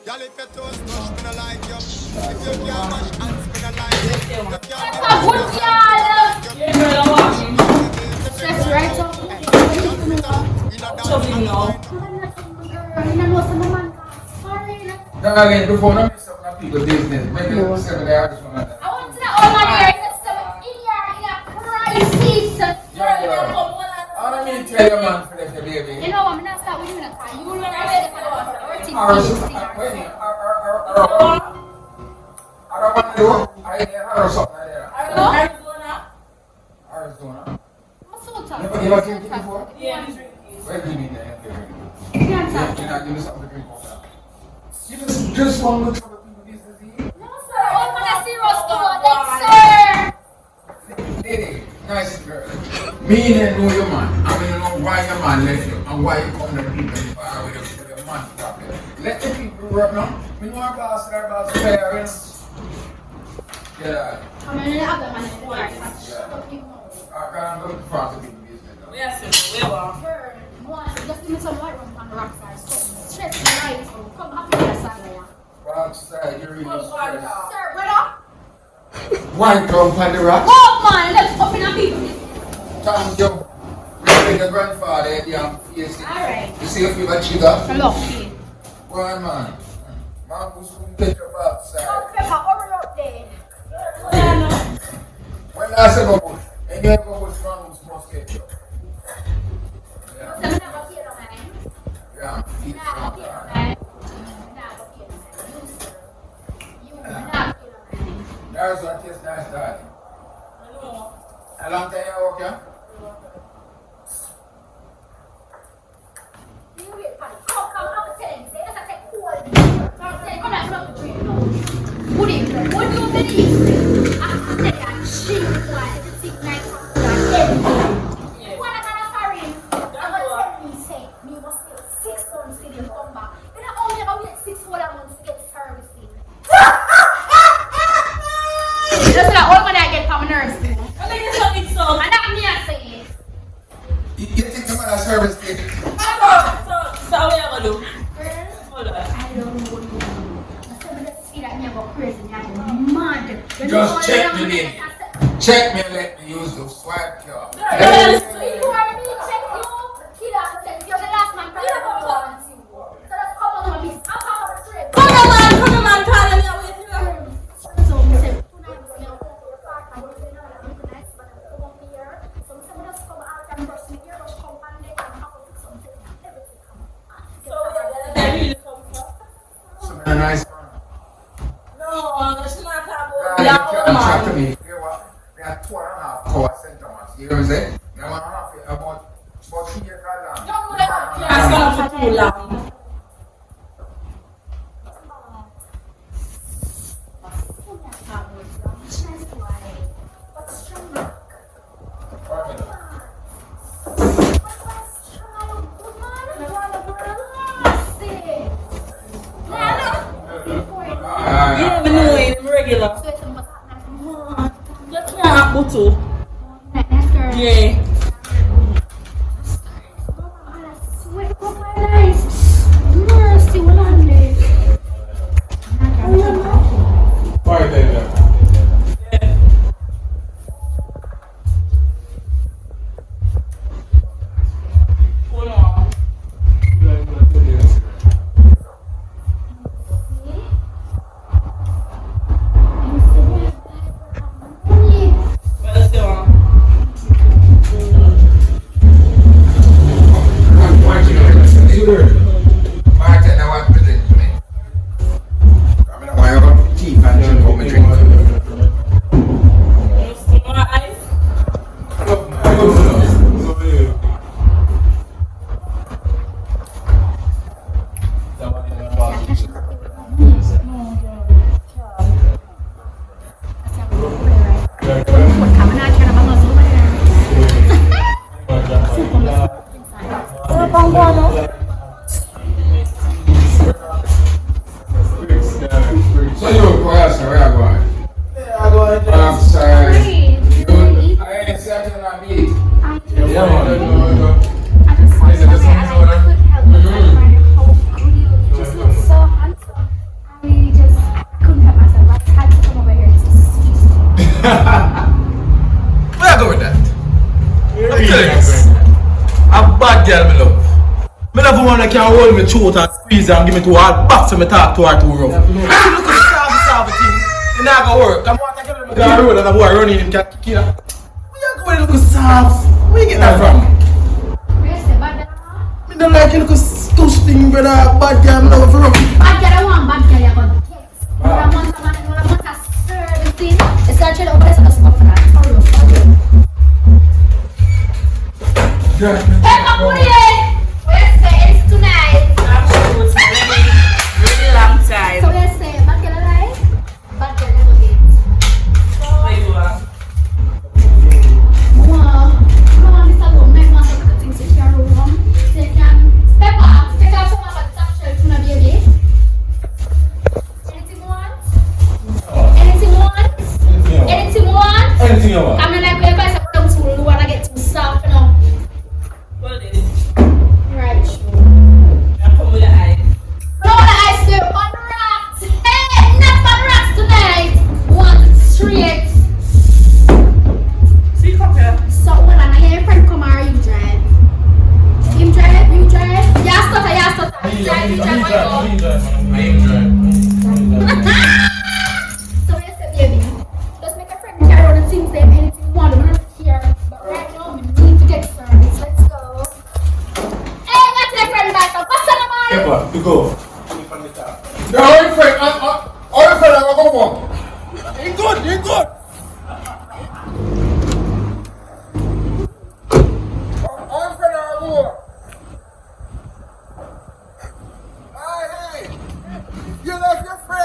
Gyal, if your toes touch, me no like you. If you can't mash hands, me no like you. You can't That's make a me good no girl. like you. That's right up. We not dance and no wine. Darling, before I mess up my people business, make it 7 hours from that. I want to know all my hair. In your crisis. I don't mean tell your man for that, baby. You know what? I'm not start with you in a car. You will ready for the I don't want to do it. I ain't heard something like that. Arizona. You ever drink it before? Yeah. Where do you mean that? You're not giving something to drink for that. You just want to look for the people business here? No, sir. I want to see Roscoe. Sir. Lady, nice girl. Me and know your man. I mean, know why your man left you and why you come to people far with your man problem. Let the people work now. We know our boss, parents. Yeah. I'm going to have them on the board. I can't look for the people business. Yes, we will. Just give me some white rum on the rock side. Stress me right. Come happy with the side. Rock side, you're really stressed. Sir, what up? One come on the rock. Oh man, let's open up people. Tom Joe. With your grandfather at the face. Alright. You see if you got sugar? Hello, P. One man. Man who's going to take your outside. Oh, Pepper, hurry up there. When last time I put, and you ever put man who's must get you. I'm never here on mine. Yeah. Never here on mine. Never here on mine. You never here on mine. There's one taste nice, darling. Hello. A long time you work, yeah? You wait, Paddy. Come, I'm going to tell him. Say, let's take cool. Say, come on, come to drink now. What do you believe? I tell you, she was everything nice and good and everything. What am I sorry? I'm going to tell me, say, me must wait 6 months till you come back. Then I only have to wait 6 whole months to get servicing. That's like all money I get from a nurse. I think it's something so. And that me I say. You think the man has service thing? So what are you going to do? Hold on. I don't know what to do. I said, let's see that me go crazy. I'm mad. Just check me, baby. Check me and let me use the swipe card. So you want me to check you? Kid out check. You're the last man. Probably don't want you. So let's come on to my business. I'll come on the trip. Come on, call me away from you. So we say, tonight, you know, your car, I'm going to say, no, I'm going to nice, but I'm going to come here. So we say, just come out and brush me here, brush come and they can have to fix something. Everything come out. So they really come from? So they're nice. No, that's not how You can't chat to me. They are 2.5 hours sentiments. You know what I'm saying? They are 1.5 about 3 years long. Don't do that. That's not for too long. Yeah, I know I'm regular. That's not Butu. Yeah. Right there. Hold on. Well, still on. man that can hold me throat and squeeze and give me two hard box when me talk to her too rough. See, look at the soft thing. It's not gonna work. I'm going to get him down the road and the boy running him can kick it up. We are going to look soft. Where you get that from? Where's the bad girl? I don't like you look stush thing, brother. Bad guy, I'm not for rough. Bad girl, I want bad girl, you're going to get. You want a man, you want a service thing. It's not trade over there, so just go for that. Hurry up, hurry up. Hey, Mapurie! Where's the it's tonight? I'm sure it's really long time. So let's say, bad girl alive? Bad girl never get. Where you are? Wow. Come on, Mr. Lowe, make one of the things in your room. They can pepper, take out some of the top shelf from the baby. Anything you want? Anything you want? Anything you want? Anything you want? I'm not like where guys are down to you wanna get too soft, you know. Hold this. Right. I'm coming with the eyes. No, the ice cream on rocks. Hey, not on rocks tonight. We want it straight. See, come here. So, hold on, I hear your friend come or you drive. Him drive, you drive. Yeah, stutter. You drive, you drive, So, yes, baby. Just make a friend carry on the things them, anything you want. I'm not here. But right now, we need to get service. Let's go. Hey, got your friend back up. What's up, man? Pepper, you go. Yeah, our friend, I'm going to go home. You good, you good. Our friend, I'm going. Hey, you left your friend.